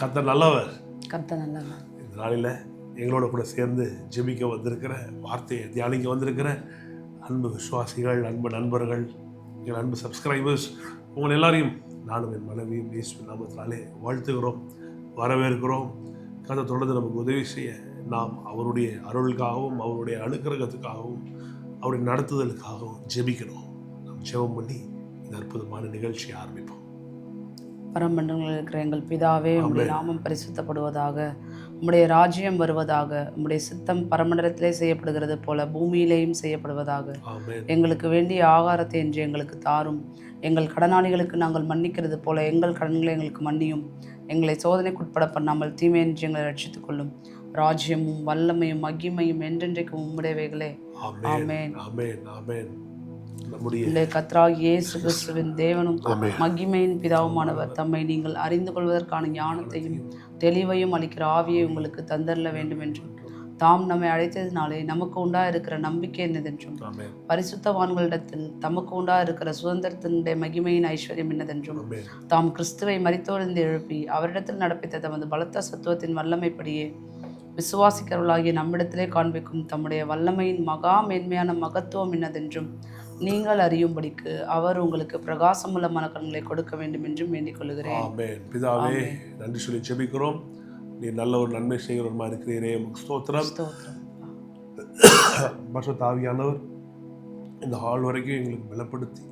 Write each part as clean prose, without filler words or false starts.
கர்த்தர் நல்லவர். கர்த்தர் நல்லவர். இந்த நாளில் எங்களோட கூட சேர்ந்து ஜெபிக்க வந்திருக்கிற, வார்த்தையை தியானிக்க வந்திருக்கிற அன்பு விசுவாசிகள், அன்பு நண்பர்கள், எங்கள் அன்பு சப்ஸ்கிரைபர்ஸ், உங்கள் எல்லாரையும் நானும் என் மனைவியும் இயேசுவின் நாமத்தினாலே வாழ்த்துகிறோம், வரவேற்கிறோம். கர்த்தர் தொடர்ந்து நமக்கு உதவி செய்ய நாம் அவருடைய அருளுக்காகவும் அவருடைய அனுக்கிரகத்துக்காகவும் அவருடைய நடத்துதலுக்காகவும் ஜெபிக்கிறோம். நாம் ஜெபம் பண்ணி இந்த அற்புதமான நிகழ்ச்சியை ஆரம்பிப்போம். பரமண்டலங்களில் இருக்கிற எங்கள் பிதாவே, உம்முடைய நாமம் பரிசுத்தப்படுவதாக, உம்முடைய ராஜ்யம் வருவதாக, உம்முடைய சித்தம் பரமண்டலத்திலே செய்யப்படுகிறது போல பூமியிலேயும் செய்யப்படுவதாக. எங்களுக்கு வேண்டிய ஆகாரத்தை என்று எங்களுக்கு தாரும். எங்கள் கடனாளிகளுக்கு நாங்கள் மன்னிக்கிறது போல எங்கள் கடன்களை எங்களுக்கு மன்னியும். எங்களை சோதனைக்குட்பட பண்ணாமல் தீமை என்று எங்களை ரட்சித்துக் கொள்ளும். ராஜ்யமும் வல்லமையும் மகிமையும் என்றென்றைக்கும் உம்முடையவைகளே. ஆமென். ஆமென். ஆமென். கர்த்தராகிய இயேசு கிறிஸ்துவின் தேவனும் மகிமையின் பிதாவுமானவர் தம்மை நீங்கள் அறிந்து கொள்வதற்கான ஞானத்தையும் தெளிவையும் அளிக்கிற ஆவியை உங்களுக்கு தந்தரல வேண்டும் என்றும், தாம் நம்மை அழைத்ததினாலே நமக்கு உண்டா இருக்கிற நம்பிக்கை என்னதென்றும், பரிசுத்தவான்களிடத்தில் தமக்கு உண்டா இருக்கிற சுதந்திரத்தினுடைய மகிமையின் ஐஸ்வர்யம் என்னதென்றும், தாம் கிறிஸ்துவை மரித்தோரிந்து எழுப்பி அவரிடத்தில் நடப்பித்த தமது பலத்த சத்துவத்தின் வல்லமைப்படியே விசுவாசிக்கிறவர்களாகிய நம்மிடத்திலே காண்பிக்கும் தம்முடைய வல்லமையின் மகா மேன்மையான மகத்துவம் என்னதென்றும் நீங்கள் அறியும்படிக்கு அவர் உங்களுக்கு பிரகாசமுள்ள மனக்கண்களை கொடுக்க வேண்டும் என்றும் வேண்டிக் கொள்கிறேன். ஆமென். பிதாவே, நன்றி சொல்லி ஜெபிக்கிறோம். நீ நல்ல ஒரு நன்மை செய்கிறவருமா இருக்கிறீரே, ஸ்தோத்திரம். பரிசுத்த ஆவியானவர் இந்த ஹால் வரைக்கும் எங்களுக்கு பலப்படுத்தி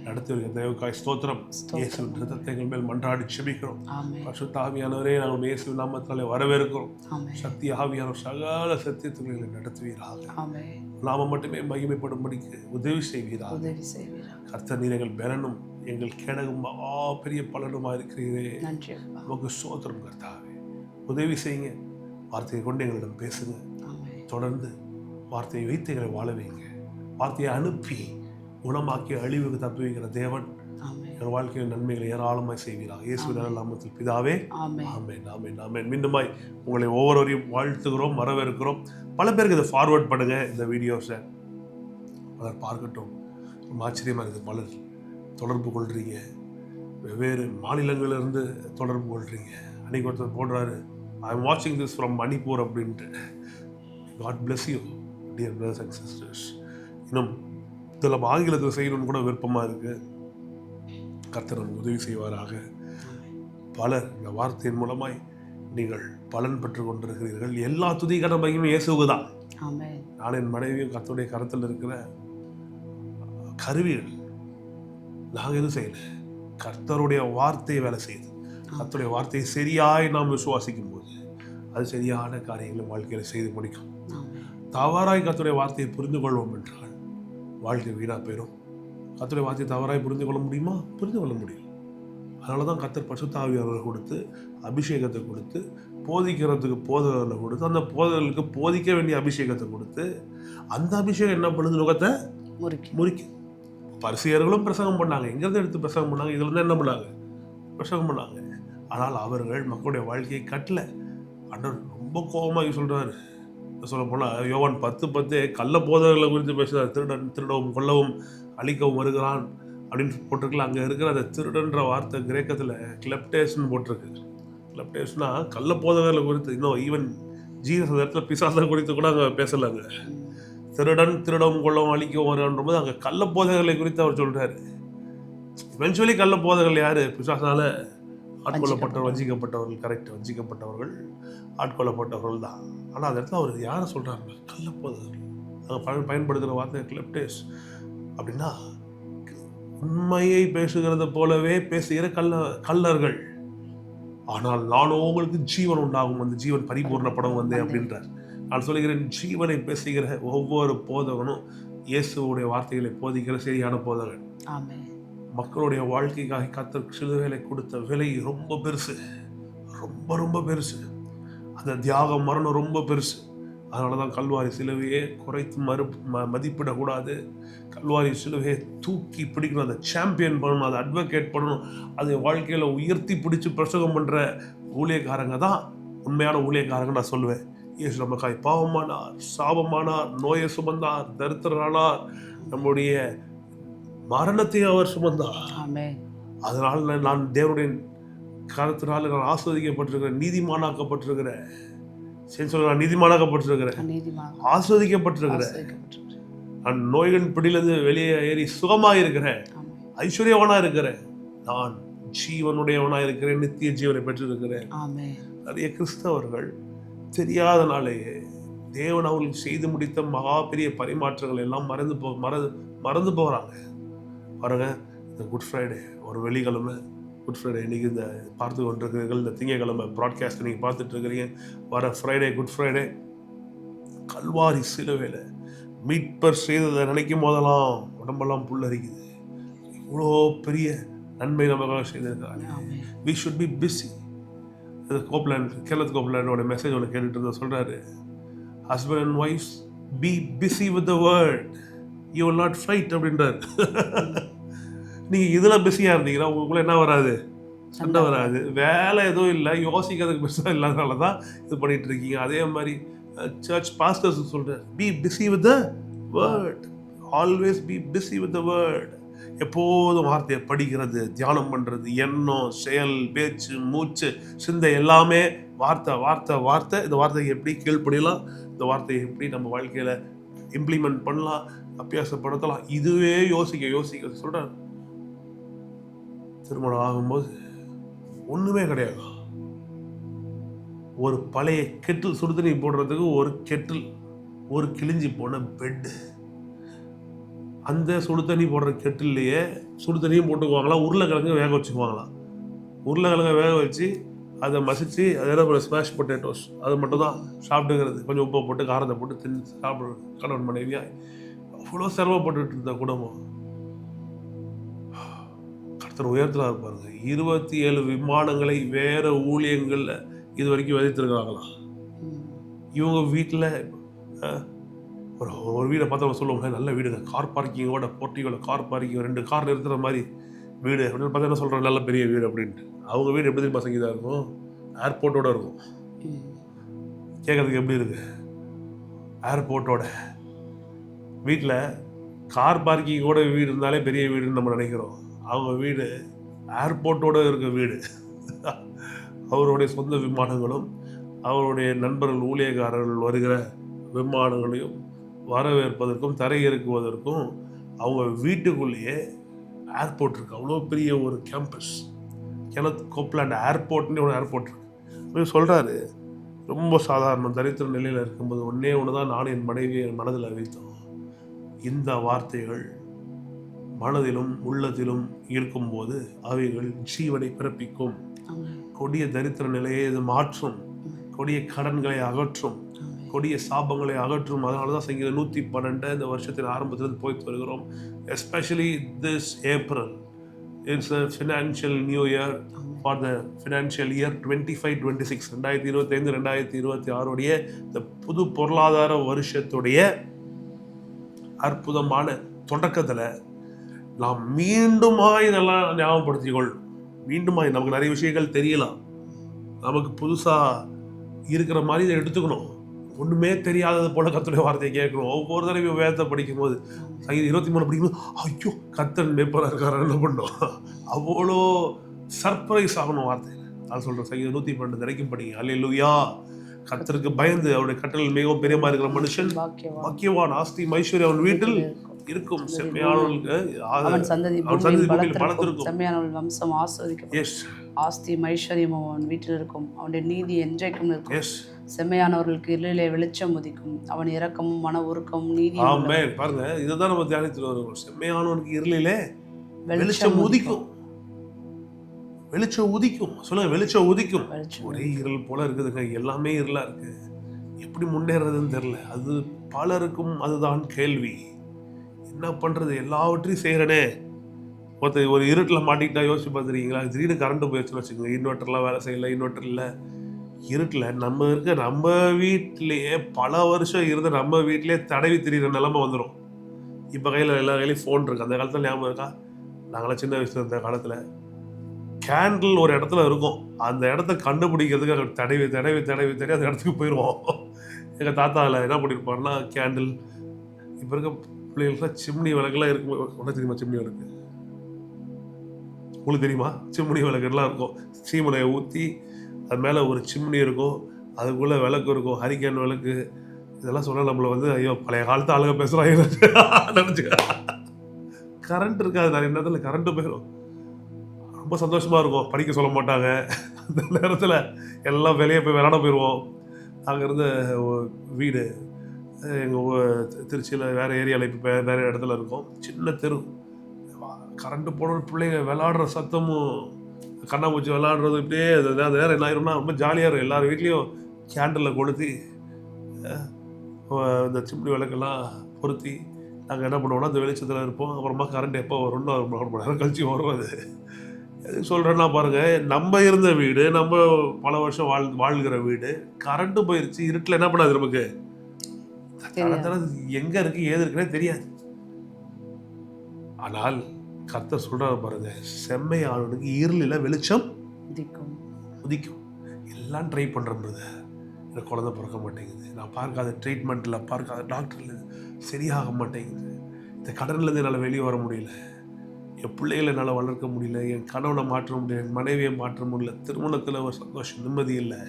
நடத்தி வருகிற தேவக்காய் ஸ்தோத்திரம். இயேசுவின் இரத்தத்தை எங்கள் மேல் மன்றாடி ஜெபிக்கிறோம். பரிசுத்த ஆவியானவரே, நாங்கள் இயேசுவின் நாமத்தினாலே வரவேற்கிறோம். சக்தி ஆவியானவர் சகல சத்தியத்துகளை நடத்துவீராக. நாம மட்டுமே மகிமைப்படும்படிக்கு உதவி செய்வீராக. கர்த்தர் நீர் எங்கள் பலனும் எங்கள் கேடகும் மகா பெரிய பலனுமா இருக்கிறீரே, நமக்கு ஸ்தோத்திரம். கர்த்தாவே, உதவி செய்யுங்க. வார்த்தையை கொண்டு எங்களிடம் பேசுங்க. தொடர்ந்து வார்த்தையை வைத்து எங்களை வாழ வைங்க. வார்த்தையை அனுப்பி குணமாக்கி அழிவுக்கு தப்பி வைக்கிற தேவன் எங்கள் வாழ்க்கையில் நன்மைகளை ஏராளமாய் செய்வீராக. இயேசுவின் நாமத்தில் பிதாவே, ஆமென். ஆமென். ஆமென். மீண்டுமாய் உங்களை ஒவ்வொருவரையும் வாழ்த்துகிறோம், வரவேற்கிறோம். பல பேருக்கு இதை ஃபார்வர்ட் பண்ணுங்க, இந்த வீடியோஸை பலர் பார்க்கட்டும். ரொம்ப ஆச்சரியமாக இருக்குது. பலர் தொடர்பு கொள்றீங்க, வெவ்வேறு மாநிலங்களிலிருந்து தொடர்பு கொள்றீங்க. அன்னைக்கு ஒருத்தர் போடுறாரு, ஐ எம் வாட்சிங் திஸ் ஃப்ரம் மணிப்பூர் அப்படின்ட்டு. God bless you dear brothers and sisters. இன்னும் இதில் ஆங்கிலத்தில் செய்யணும்னு கூட விருப்பமாக இருக்குது. கர்த்தர் நமக்கு உதவி செய்வாராக. பலர் இந்த வார்த்தையின் மூலமாய் நீங்கள் பலன் பெற்று கொண்டிருக்கிறீர்கள். எல்லா துதிக்கான மகிமையும் இயேசுவுக்கு தான். நான் என் மனைவியும் கர்த்தருடைய கரத்தில் இருக்கிற கருவிகள். நாங்கள் எதுவும் செய்யலை, கர்த்தருடைய வார்த்தையை வேலை செய்யுது. கர்த்தருடைய வார்த்தையை சரியாய் நாம் விசுவாசிக்கும் போது அது சரியான காரியங்களை வாழ்க்கையில் செய்து முடிக்கும். தவறாய் கர்த்தருடைய வார்த்தையை புரிந்து கொள்வோம் என்றால் வாழ்க்கை வீணாக போயிடும். கர்த்தருடைய வார்த்தையை தவறாய் புரிந்து கொள்ள முடியுமா? புரிந்து கொள்ள முடியும். அதனால தான் கர்த்தர் பரிசுத்த ஆவியானவரை கொடுத்து, அபிஷேகத்தை கொடுத்து, போதிக்கிறதுக்கு போதகர்களை கொடுத்து, அந்த போதகர்களுக்கு போதிக்க வேண்டிய அபிஷேகத்தை கொடுத்து, அந்த அபிஷேகம் என்ன பண்ணுது? நுகத்தை முறிக்கு. பரிசேயர்களும் பிரசங்கம் பண்ணாங்க. எங்கேருந்து எடுத்து பிரசங்கம் பண்ணாங்க? இதுல இருந்து என்ன பண்ணாங்க? பிரசங்கம் பண்ணாங்க. ஆனால் அவர்கள் மக்களுடைய வாழ்க்கையை கட்டல. ஆண்டவர் ரொம்ப கோபமாக சொல்றாரு. சொல்ல போனால் யோவான் 10:10 கள்ள போதகர்களை குறித்து பேசுகிறார். திருடன் திருடவும் கொல்லவும் அழிக்கவும் வருகிறான் அப்படின்னு போட்டிருக்கலாம். அங்கே இருக்கிற அந்த திருடன்ற வார்த்தை கிரேக்கத்தில் கிளப்டேஸ்ன்னு போட்டிருக்கு. கிளப்டேஸ்னா கள்ள போதகர்களை குறித்து. இன்னும் ஈவன் ஜீசஸ் அந்த இடத்துல பிசாசை குறித்து கூட அங்கே பேசலாங்க. திருடன் திருடவும் கொல்லவும் அழிக்கவும் வருகின்ற போது அங்கே கள்ள போதகர்களை குறித்து அவர் சொல்கிறாரு. இவென்ச்சுவலி கள்ள போதகர்கள் யார்? பிசாசால ஆட்கொள்ளப்பட்டவர், வஞ்சிக்கப்பட்டவர்கள். கரெக்ட், வஞ்சிக்கப்பட்டவர்கள், ஆட்கொள்ளப்பட்டவர்கள் தான். ஆனால் அந்த இடத்துல அவர் யாரை சொல்கிறாங்க? கள்ளப்போதகர்கள். நாங்கள் பயன்படுத்துகிற வார்த்தை கிளப்டேஸ் அப்படின்னா உண்மையை பேசுகிறத போலவே பேசுகிற கள்ளர்கள். ஆனால் நானும் உங்களுக்கு ஜீவன் உண்டாகும், அந்த ஜீவன் பரிபூர்ணப்படும் வந்தேன் அப்படின்றார். நான் சொல்லுகிறேன், ஜீவனை பேசுகிற ஒவ்வொரு போதகனும் இயேசுடைய வார்த்தைகளை போதிக்கிற சரியான போதகன். மக்களுடைய வாழ்க்கைக்காக கர்த்தர் சிலுவையில கொடுத்த விலை ரொம்ப பெருசு, ரொம்ப ரொம்ப பெருசு. அந்த தியாகம் மரணம் ரொம்ப பெருசு. அதனால தான் கல்வாரி சிலுவையை குறைத்து மதிப்பிடக்கூடாது. கல்வாரி சிலுவையை தூக்கி பிடிக்கணும், அதை சாம்பியன் பண்ணணும், அதை அட்வொகேட் பண்ணணும். அதை வாழ்க்கையில் உயர்த்தி பிடிச்சி பிரசங்கம் பண்ணுற ஊழியக்காரங்க தான் உண்மையான ஊழியக்காரங்க நான் சொல்லுவேன். இயேசு நமக்காய் பாவமானார், சாபமானார், நோயை சுமந்தார், தரித்திரனானார், நம்முடைய மரணத்தை அவர் சுமந்தார். அதனால் நான் தேவனுடைய கருத்தினால நான் ஆஸ்வதிக்கப்பட்டிருக்கிறேன், நீதிமானாக்கப்பட்டிருக்கிறேன். சரி சொல்ல, நான் நீதிமானாக்கப்பட்டிருக்கிறேன், ஆஸ்வதிக்கப்பட்டிருக்கிறேன். நான் நோய்களின் பிடியிலிருந்து வெளியே ஏறி சுகமாக இருக்கிறேன், ஐஸ்வர்யவனா இருக்கிறேன், நான் ஜீவனுடையவனா இருக்கிறேன், நித்திய ஜீவனை பெற்றிருக்கிறேன். நிறைய கிறிஸ்தவர்கள் தெரியாதனாலேயே தேவன் அவர்களுக்கு செய்து முடித்த மகா பெரிய பரிமாற்றங்கள் எல்லாம் மறந்து போகிறாங்க. பாருங்க, இந்த குட் ஃப்ரைடே ஒரு வெள்ளிக்கிழமை, குட் ஃப்ரைடே இன்னைக்கு இந்த பார்த்து கொண்டிருக்கிறீர்கள். இந்த திங்கக்கிழமை ப்ராட்காஸ்ட் நீங்கள் பார்த்துட்டு இருக்கிறீங்க. வர ஃப்ரைடே குட் ஃப்ரைடே, கல்வாரி சிலுவையில் மீட்பர் செய்ததை நினைக்கும் போதெல்லாம் உடம்பெல்லாம் புல்லரிக்குது. இவ்வளோ பெரிய நன்மை நமக்காக செய்திருக்காங்க. We should be busy. கெல்லத் கோப்லாண்டோட மெசேஜ் ஒன்று கேட்டுட்டு இருந்தா சொல்கிறாரு, husband and wives be busy with the word, you will not fight அப்படின்றார். நீங்கள் இதில் பிஸியாக இருந்தீங்கன்னா உங்களுக்குள்ள என்ன வராது? சண்டை வராது. வேலை எதுவும் இல்லை, யோசிக்கிறதுக்கு பெருசாக இல்லாதனால தான் இது பண்ணிட்டு இருக்கீங்க. அதே மாதிரி சர்ச் பாஸ்டர்ஸ் சொல்கிறார், B busy with the word, always be busy with the word. எப்போதும் வார்த்தையை படிக்கிறது, தியானம் பண்ணுறது, எண்ணம், செயல், பேச்சு, மூச்சு, சிந்தை எல்லாமே வார்த்தை வார்த்தை வார்த்தை. இந்த வார்த்தையை எப்படி கீழ்ப்படியலாம், இந்த வார்த்தையை எப்படி நம்ம வாழ்க்கையில் இம்ப்ளிமெண்ட் பண்ணலாம், அபியாசப்படுத்தலாம், இதுவே யோசிக்க சொல்கிறார். திருமணம் ஆகும்போது ஒன்றுமே கிடையாது. ஒரு பழைய கெட்டில், சுடுதண்ணி போடுறதுக்கு ஒரு கெட்டில், ஒரு கிழிஞ்சி போன பெட்டு. அந்த சுடு தண்ணி போடுற கெட்டில்லையே சுடு தண்ணியும் போட்டுக்குவாங்களாம், உருளைக்கிழங்கு வேக வச்சுக்குவாங்களாம். உருளைக்கிழங்கை வேக வச்சு அதை மசிச்சு அதில் ஸ்மாஷ் பொட்டேட்டோஸ் அது மட்டும் தான் சாப்பிட்டுக்கிறது. கொஞ்சம் உப்பை போட்டு காரத்தை போட்டு தின்னு சாப்பிடு. கணவன் மனைவியா அவ்வளோ சிரமப்பட்டு இருந்த குடும்பம். கர்த்தர் உயரத்தில் இருப்பாருங்க. 27 விமானங்களை வேற ஊழியங்களில் இது வரைக்கும் விதைத்திருக்கிறாங்களாம். இவங்க வீட்டில் ஒரு வீடை பார்த்தா சொல்லுவாங்க, நல்ல வீடுங்க, கார் பார்க்கிங்கோட போர்ட்டியோட கார் பார்க்கிங் 2 கார் நிறுத்துற மாதிரி வீடு அப்படின்னு பார்த்தா என்ன சொல்கிறாங்க, நல்ல பெரிய வீடு அப்படின்ட்டு. அவங்க வீடு எப்படி தெரியுமா சங்கீதா இருக்கும்? ஏர்போர்ட்டோட இருக்கும். கேட்கறதுக்கு எப்படி இருக்கு? ஏர்போர்ட்டோட. வீட்டில் கார் பார்க்கிங்கோட வீடு இருந்தாலே பெரிய வீடுன்னு நம்ம நினைக்கிறோம். அவங்க வீடு ஏர்போர்ட்டோட இருக்க வீடு. அவருடைய சொந்த விமானங்களும் அவருடைய நண்பர்கள் ஊழியக்காரர்கள் வருகிற விமானங்களையும் வரவேற்பதற்கும் தரையிறக்குவதற்கும் அவங்க வீட்டுக்குள்ளேயே ஏர்போர்ட் இருக்குது. அவ்வளோ பெரிய ஒரு கேம்பஸ், கெல்லத் கோப்லாண்ட் ஏர்போர்ட்னு ஒரு ஏர்போர்ட் இருக்குது. சொல்கிறாரு, ரொம்ப சாதாரண தரித்திர நிலையில் இருக்கும்போது ஒன்று தான் நானும் என் மனைவியை என் மனதில் வைத்தோம். இந்த வார்த்தைகள் மனதிலும் உள்ளத்திலும் இருக்கும்போது அவைகள் ஜீவனை பிறப்பிக்கும். கொடிய தரித்திர நிலையை இது மாற்றும், கொடிய கடன்களை அகற்றும், கொடிய சாபங்களை அகற்றும். அதனால தான் சங்கீதம் 112 இந்த வருஷத்தின் ஆரம்பத்திலிருந்து போய்ட்டு வருகிறோம். Especially this April it's a financial new year for the financial year 25-26 2025-2026 இந்த புது பொருளாதார வருஷத்துடைய அற்புதமான தொடக்கத்தில் நாம் மீண்டுமாய் இதெல்லாம் ஞாபகப்படுத்திக்கொள். மீண்டுமாய் நமக்கு நிறைய விஷயங்கள் தெரியலாம், நமக்கு புதுசாக இருக்கிற மாதிரி இதை எடுத்துக்கணும். ஒன்றுமே தெரியாதது போல கர்த்தருடைய வார்த்தையை கேட்கணும். ஒவ்வொரு தடவையும் வேதத்தை படிக்கும்போது, சங்கீதம் 23 படிக்கும்போது, ஐயோ கர்த்தர் மேய்ப்பராக இருக்காரு, என்ன பண்ணோம், அவ்வளோ சர்ப்ரைஸ் ஆகணும் வார்த்தை. நான் சொல்கிறேன், சங்கீதம் 112 வரைக்கும் படிங்க. அல்லேலூயா. கர்த்தருக்கு பயந்து அவருடைய கட்டளையில் மிகவும் பெரியமா இருக்கிற மனுஷன் பாக்கியவான். ஆஸ்தி ஐஸ்வர்யம் அவன் வீட்டில் இருக்கும். செம்மையானவர்களுக்கு அவன் சந்ததி பலத்திருக்கும். செம்மையானவள் வம்சம் ஆசீர்வதிக்கப்படும். ஆஸ்தி ஐஸ்வர்யம் அவன் வீட்டில் இருக்கும். அவனுடைய நீதி என்றைக்கும் இருக்கும். செம்மையானவர்களுக்கு இருளிலே வெளிச்சம் உதிக்கும். அவன் இரக்கமும் மன உருக்கமும் நீதி. பாருங்க, இதுதான் நம்ம தியானத்தில் வரும். செம்மையானவனுக்கு இருளிலே வெளிச்சம் உதிக்கும். வெளிச்சம் உதிக்கும். சொல்லுங்க, வெளிச்சம் உதிக்கும். ஒரே இருள் போல இருக்குதுங்க, எல்லாமே இருளா இருக்கு. எப்படி முன்னேறதுன்னு தெரியல. அது பலருக்கும் அதுதான் கேள்வி. என்ன பண்றது, எல்லாவற்றையும் செய்யறனே. ஒருத்தர் ஒரு இருட்டில் மாட்டிக்கிட்டா யோசிச்சு பார்த்துருக்கீங்களா? திடீர்னு கரண்ட் போயிடுச்சுன்னு வச்சுக்கோங்க, இன்வெர்டர்லாம் வேலை செய்யல, இன்வெர்டர் இல்லை, இருட்டில் நம்ம வீட்டிலேயே பல வருஷம் இருந்து நம்ம வீட்டிலேயே தடவி திரிகிற நிலைமை வந்துடும். இப்போ கையில் எல்லா கையிலையும் ஃபோன் இருக்குது. அந்த காலத்தில் ஞாபகம் இருக்கா? நாங்களாம் சின்ன வயசுல இருந்த காலத்தில் கேண்டில் ஒரு இடத்துல இருக்கும். அந்த இடத்த கண்டுபிடிக்கிறதுக்கு தடவி தடவி தடவி தடவி அந்த இடத்துக்கு போயிடுவோம். எங்கள் தாத்தாவில் என்ன பண்ணியிருப்பாருன்னா, கேண்டில். இப்போ இருக்க பிள்ளைகளுக்குலாம் சிம்னி விளக்குலாம் இருக்கும். ஒன்றும் தெரியுமா? சிம்னி விளக்கு உங்களுக்கு தெரியுமா? சிம்னி விளக்குலாம் இருக்கும். சீமனையை ஊற்றி அது மேலே ஒரு சிம்னி இருக்கும், அதுக்குள்ளே விளக்கு இருக்கும், ஹரிக்கேன் விளக்கு. இதெல்லாம் சொன்னால் நம்மளை வந்து ஐயோ பழைய காலத்து ஆளுங்க பேசுகிறாங்க நினச்சிக்க. கரண்ட் இருக்காது, நிறைய நேரத்தில் கரண்ட்டு போயிடும். ரொம்ப சந்தோஷமாக இருக்கும். படிக்க சொல்ல மாட்டாங்க. அந்த நேரத்தில் எல்லாம் வெளியே போய் விளையாட போயிடுவோம். அங்கே இருந்த வீடு எங்கள் திருச்சியில் வேறு ஏரியாவில் இப்போ வேறு இடத்துல இருக்கும். சின்ன தெரு. கரண்ட்டு போன பிள்ளைங்க விளையாடுற சத்தமும் கண்ணாமூச்சி விளையாடுறது இப்படியே அது நேரம் என்ன ஆயிரும்னா ரொம்ப ஜாலியாக இருக்கும். எல்லார் வீட்லேயும் கேண்டிலில் கொளுத்தி இந்த சிம்னி விளக்கெல்லாம் பொருத்தி நாங்கள் என்ன பண்ணுவோம்னா அந்த வெளிச்சத்தில் இருப்போம். அப்புறமா கரண்ட் எப்போ வரும்னு ஒரு மணி நேரம் கழிச்சு வரும். அது எதுக்கு சொல்கிறேன்னா பாருங்கள், நம்ம இருந்த வீடு, நம்ம பல வருஷம் வாழ்கிற வீடு கரண்ட்டு போயிடுச்சு. இருட்டில் என்ன பண்ணாது, நமக்கு எங்கே இருக்குது ஏது இருக்குன்னே தெரியாது. ஆனால் கர்த்தர் சொல்கிறாரு பாருங்க, செம்மையானவனுக்கு இருளில் வெளிச்சம் உதிக்கும். எல்லாம் ட்ரை பண்ணுறது, எனக்கு குழந்தை பிறக்க மாட்டேங்குது, நான் பார்க்காத ட்ரீட்மெண்ட்டில் பார்க்காத டாக்டரில் சரியாக மாட்டேங்குது, இந்த கடன்லேருந்து என்னால் வெளியே வர முடியல, என் பிள்ளைகளை என்னால் வளர்க்க முடியல, என் கணவனை மாற்ற முடியல, என் மனைவியை மாற்ற முடியல, திருமணத்தில் ஒரு சந்தோஷம் நிம்மதி இல்லை.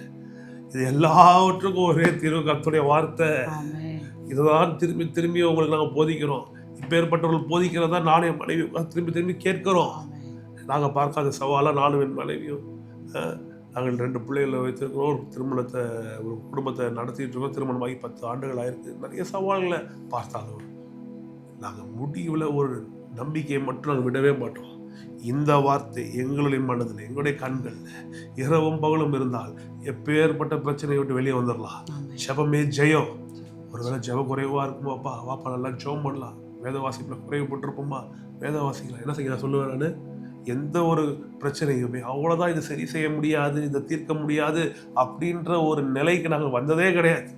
இது எல்லாவற்றுக்கும் ஒரே தீர்வு கர்த்தருடைய வார்த்தை. இதுதான் திரும்பி திரும்பி உங்களுக்கு நாங்கள் போதிக்கிறோம். இப்பேற்பட்டவர்கள் போதிக்கிறதா நானும் என் மனைவி திரும்பி திரும்பி கேட்கிறோம். நாங்கள் பார்க்காத சவாலாக நானும் என் மனைவியும் நாங்கள் 2 பிள்ளைகளை வைத்திருக்கிறோம். ஒரு குடும்பத்தை நடத்திட்டு இருக்கோம். திருமணமாகி 10 ஆண்டுகள் ஆயிருக்கு. நிறைய சவால்களை பார்த்தாலும் நாங்கள் முடிவில் ஒரு நம்பிக்கையை மட்டும் நாங்கள் விடவே மாட்டோம். இந்த வார்த்தை எங்களுடைய மனதில், எங்களுடைய கண்களில் இரவும் பகலும் இருந்தால் எப்பேற்பட்ட பிரச்சனையை விட்டு வெளியே வந்துடலாம். ஜெபமே ஜெயம். ஒருவேளை ஜெப குறைவாக இருக்குமாப்பா, வாப்பா நல்லா ஜெபம் பண்ணலாம். வேதவாசிப்பில் குறைவுபட்டிருப்போமா, வேதவாசிக்கலாம் என்ன செய்ய சொல்லுவேன் நான், எந்த ஒரு பிரச்சனையுமே அவ்வளோதான், இது சரி செய்ய முடியாது, இதை தீர்க்க முடியாது அப்படின்ற ஒரு நிலைக்கு நாங்கள் வந்ததே கிடையாது.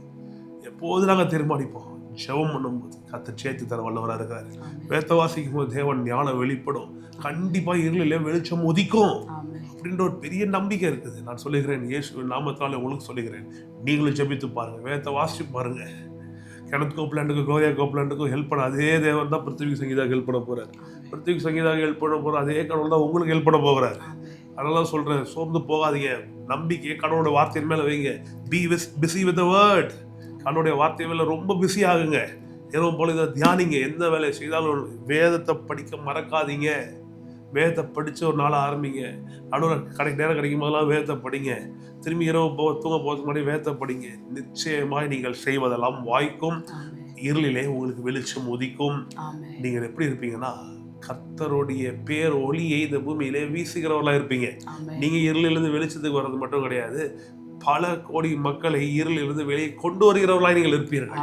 எப்போது நாங்கள் தீர்மானிப்போம், ஜெபம் பண்ணும்போது கர்த்தர் சேர்த்து தர வல்லவராக இருக்காரு. வேத வாசிக்கும் போது தேவன் ஞானம் வெளிப்படும். கண்டிப்பாக இருளிலே வெளிச்சம் உதிக்கும் அப்படின்ற ஒரு பெரிய நம்பிக்கை இருக்குது. நான் சொல்லுகிறேன், இயேசு நாமத்தாலே உங்களுக்கு சொல்லுகிறேன், நீங்களும் ஜெபித்து பாருங்கள், வேதத்தை வாசிச்சு பாருங்கள். கெனத் கோப்லாண்டுக்கும் குளோரியா கோப்லாண்டுக்கும் ஹெல்ப் பண்ண அதே தேவன் தான் பிருத்திவி சங்கீதாவுக்கு ஹெல்ப் பண்ண போகிறார். பிருத்திவி சங்கீதாவுக்கு ஹெல்ப் பண்ண போகிற அதே கடவுள் தான் உங்களுக்கு ஹெல்ப் பண்ண போகிறார். அதெல்லாம் சொல்கிறேன், சோர்ந்து போகாதீங்க. நம்பிக்கையை கடவுளோட வார்த்தையின் மேலே வைங்க. Busy with the word. கடவுளுடைய வார்த்தை மேலே ரொம்ப பிஸி ஆகுங்க. இரவும் போல இதை தியானிங்க. எந்த வேலையை செய்தாலும் வேதத்தை படிக்க மறக்காதீங்க. வேதத்தை படித்து ஒரு நாளை ஆரம்பிங்க. நடுவில் நேரம் கிடைக்கும் போதெல்லாம் வேதத்தை படிங்க. திரும்பி இரவு தூங்க போகிறதுக்கு முன்னாடி வேதத்தை படிங்க. நிச்சயமாய் நீங்கள் செய்வதெல்லாம் வாய்க்கும். இருளிலே உங்களுக்கு வெளிச்சம் உதிக்கும். நீங்கள் எப்படி இருப்பீங்கன்னா, கர்த்தருடைய பேர் ஒளியை இந்த பூமியிலே வீசுகிறவர்களாக இருப்பீங்க. நீங்கள் இருளிலிருந்து வெளிச்சத்துக்கு வர்றது மட்டும் கிடையாது, பல கோடி மக்களை இருளிலிருந்து வெளியே கொண்டு வருகிறவர்களாக நீங்கள் இருப்பீர்கள்.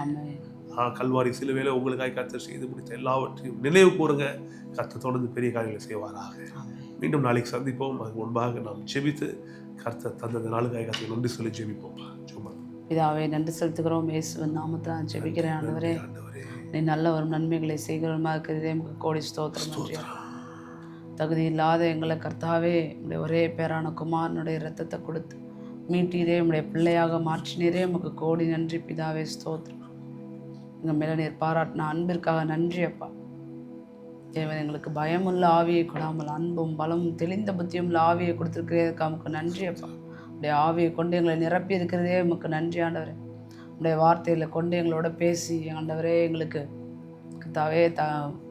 கல்வாரி சிலுவையில உங்களுக்காக கர்த்தர் செய்து முடித்த எல்லாவற்றையும் நினைவு கூறுங்க. கர்த்தர் தொடர்ந்து பெரிய காரியங்களை செய்வாராக. மீண்டும் நாளைக்கு சந்திப்போம். அதுக்கு முன்பாக நாம் ஜெபித்து கர்த்தர் தந்த நாளுக்காக கர்த்தர் நன்றி சொல்லி ஜெபிப்போம். பிதாவே, நன்றி செலுத்துகிறோம். இயேசுவின் நாமத்தில் ஜெபிக்கிறேன். ஆண்டவரே, நீ நல்ல ஒரு நன்மைகளை செய்கிறவமா இருக்கிறதே கோடி ஸ்தோத்திரம். தகுதி இல்லாத எங்களை கர்த்தாவே உடைய ஒரே பேரான குமாரனுடைய இரத்தத்தை கொடுத்து மீட்டீரே, உடைய பிள்ளையாக மாற்றினீரே, உமக்கு கோடி நன்றி பிதாவே, ஸ்தோத்திரம். எங்கள் மேலே நீர் பாராட்டின அன்பிற்காக நன்றி அப்பா. தேவன் எங்களுக்கு பயமுள்ள ஆவியை கொடாமல் அன்பும் பலமும் தெளிந்த புத்தியும் உள்ள ஆவியை கொடுத்துருக்கிறதுக்கு நமக்கு நன்றி அப்பா. உடைய ஆவியை கொண்டு எங்களை நிரப்பி இருக்கிறதே நமக்கு நன்றி ஆண்டவரே. உடைய வார்த்தையில் கொண்டு எங்களோட பேசி ஆண்டவரே, எங்களுக்கு கர்த்தாவே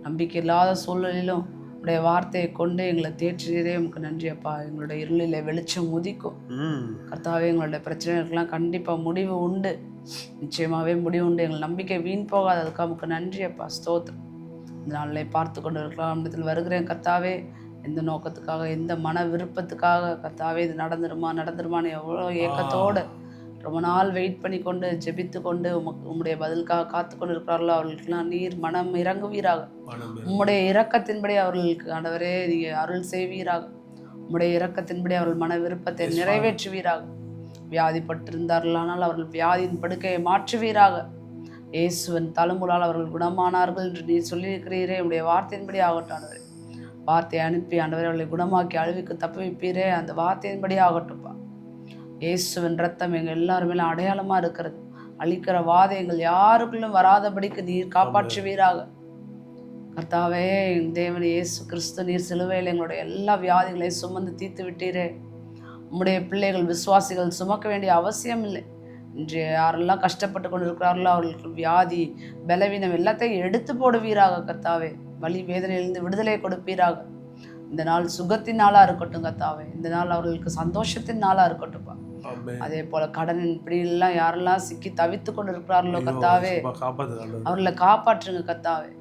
நம்பிக்கை இல்லாத சூழ்நிலையிலும் உடைய வார்த்தையை கொண்டு எங்களை தேற்றினதே நமக்கு நன்றி அப்பா. எங்களுடைய இருளில் வெளிச்சம் உதிக்கும் கர்த்தாவே. எங்களுடைய பிரச்சனைகளுக்கெல்லாம் கண்டிப்பாக முடிவு உண்டு, நிச்சயமாகவே முடிவு உண்டு. எங்கள் நம்பிக்கை வீண் போகாது. அதுக்காக நமக்கு நன்றி அப்பா, ஸ்தோத்திரம். இந்த நாளில் பார்த்து கொண்டு இருக்கலாம் இடத்தில் வருகிறேன் கர்த்தாவே. எந்த நோக்கத்துக்காக, எந்த மன விருப்பத்துக்காக கர்த்தாவே இது நடந்துருமான்னு எவ்வளோ ஏக்கத்தோடு ரொம்ப நாள் வெயிட் பண்ணி கொண்டு ஜெபித்து கொண்டு உம்முடைய பதிலுக்காக காத்து கொண்டு இருக்கிறார்களோ அவர்களுக்கெல்லாம் நீர் மனம் இறங்குவீராக. உம்முடைய இரக்கத்தின்படி அவர்களுக்கு ஆண்டவரே நீங்கள் அருள் செய்வீராக. உம்முடைய இரக்கத்தின்படி அவர்கள் மன விருப்பத்தை நிறைவேற்றுவீராக. வியாதிப்பட்டிருந்தார்களானால் அவர்கள் வியாதியின் படுக்கையை மாற்றுவீராக. இயேசுவின் தழும்புலால் அவர்கள் குணமானார்கள் என்று நீர் சொல்லியிருக்கிறீரே, உடைய வார்த்தையின்படி ஆகட்டும் ஆண்டவரே. வார்த்தையை அனுப்பி ஆண்டவரே அவர்களை குணமாக்கி அழிவுக்கு தப்பி வைப்பீரே, அந்த வார்த்தையின்படி ஆகட்டும்ப்பா. இயேசுவின் ரத்தம் எங்கள் எல்லாருமே அடையாளமாக இருக்கிறது. அழிக்கிற வாதை எங்கள் யாருக்குள்ளும் வராதபடிக்கு நீர் காப்பாற்றுவீராக. கர்த்தாவே, தேவன் இயேசு கிறிஸ்து, நீர் சிலுவையில் எங்களுடைய எல்லா வியாதிகளையும் சுமந்து தீர்த்து விட்டீரே. உம்முடைய பிள்ளைகள் விசுவாசிகள் சுமக்க வேண்டிய அவசியம் இல்லை. இன்று யாரெல்லாம் கஷ்டப்பட்டு கொண்டு இருக்கிறார்களோ அவர்களுக்கு வியாதி பலவீனம் எல்லாத்தையும் எடுத்து போடுவீராக கர்த்தாவே. வலி வேதனையிலிருந்து விடுதலை கொடுப்பீராக. இந்த நாள் சுகத்தின் நாளாக இருக்கட்டும் கர்த்தாவே. இந்த நாள் அவர்களுக்கு சந்தோஷத்தின் நாளாக இருக்கட்டும்ப்பா. அதே போல கடனின் இப்படியெல்லாம் யாரெல்லாம் சிக்கி தவித்து கொண்டு இருக்கிறார்களோ கர்த்தாவே, அவர்களை காப்பாற்றுங்க கர்த்தாவே.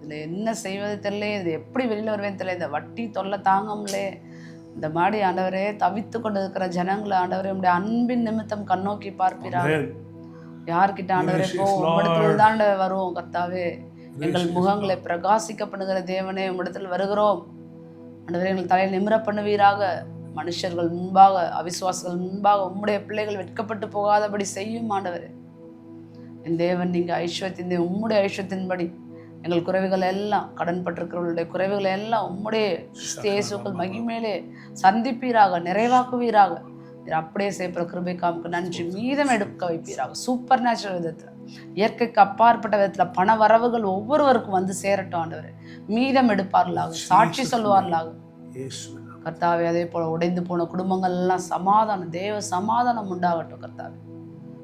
இதில் என்ன செய்வது தெரியல, இது எப்படி வெளியில் வருவேன்னு தெரியல, இந்த வட்டி தொல்லை தாங்கம்லே இந்த மாதிரி ஆண்டவரே தவித்து கொண்டு இருக்கிற ஜனங்களை ஆண்டவரே உடைய அன்பின் நிமித்தம் கண்ணோக்கி பார்ப்பீராக. யார்கிட்ட ஆண்டவரே உம்மிடத்தில் தான் வருவோம் கர்த்தாவே. எங்கள் முகங்களை பிரகாசிக்க பண்ணுகிற தேவனே உம்மிடத்தில் வருகிறோம் ஆண்டவரே. எங்கள் தலையில் நிமிர பண்ணுவீராக. மனுஷர்கள் முன்பாக அவிசுவாசிகள் முன்பாக உம்முடைய பிள்ளைகள் வெட்கப்பட்டு போகாதபடி செய்யும் ஆண்டவரே. என் தேவன், நீங்கள் ஐஸ்வர்யத்தின் உம்முடைய ஐஸ்வர்யத்தின்படி எங்கள் குறைவுகள் எல்லாம், கடன் பட்டிருக்கிறவர்களுடைய குறைவுகளை எல்லாம் உம்முடைய இயேசுக்கள் மகிமையிலே சந்திப்பீராக, நிறைவாக்குவீராக. அப்படியே செய்யப்படுற கிருபை காமுக்கு நன்றி. மீதம் எடுக்க வைப்பீராக. சூப்பர் நேச்சுரல் விதத்தில், இயற்கைக்கு அப்பாற்பட்ட விதத்தில் பண வரவுகள் ஒவ்வொருவருக்கும் வந்து சேரட்டும் ஆண்டவரே. மீதம் எடுப்பார்களாக, சாட்சி சொல்வார்களாக கர்த்தாவே. அதே போல உடைந்து போன குடும்பங்கள் எல்லாம் சமாதானம், தேவ சமாதானம் உண்டாகட்டும் கர்த்தாவே.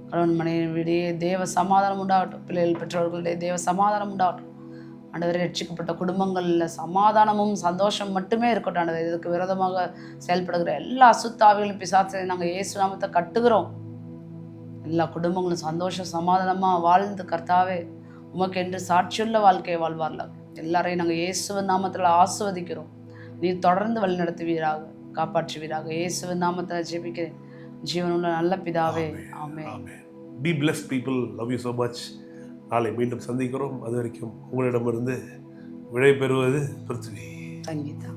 கணவன் மனைவிடையே தேவ சமாதானம் உண்டாகட்டும். பிள்ளைகள் பெற்றோர்களுடைய தேவ சமாதானம் உண்டாகட்டும் ஆண்டவரே. ரட்சிக்கப்பட்ட குடும்பங்களில் சமாதானமும் சந்தோஷம் மட்டுமே இருக்கட்டும் ஆண்டவரே. இதுக்கு விரோதமாக செயல்படுகிற எல்லா அசுத்தாவிகளும் பிசாசை நாங்கள் இயேசு நாமத்தை கட்டுகிறோம். எல்லா குடும்பங்களும் சந்தோஷம் சமாதானமாக வாழ்ந்து கர்த்தாவே உமக்கென்று சாட்சியுள்ள வாழ்க்கையை வாழ்வார்கள். எல்லாரையும் நாங்கள் இயேசுவின் நாமத்தில் ஆசிர்வதிக்கிறோம். நீர் தொடர்ந்து வழி நடத்துவீராக, காப்பாற்றுவீராக. இயேசுவின் நாமத்தில் ஜெபிக்கிறேன் ஜீவனுள்ள நல்ல பிதாவே, ஆமென். Be blessed people. Love you so much. நாளை மீண்டும் சந்திக்கிறோம். அது வரைக்கும் உங்களிடமிருந்து விடை பெறுவது பிருத்வி, சங்கீதா.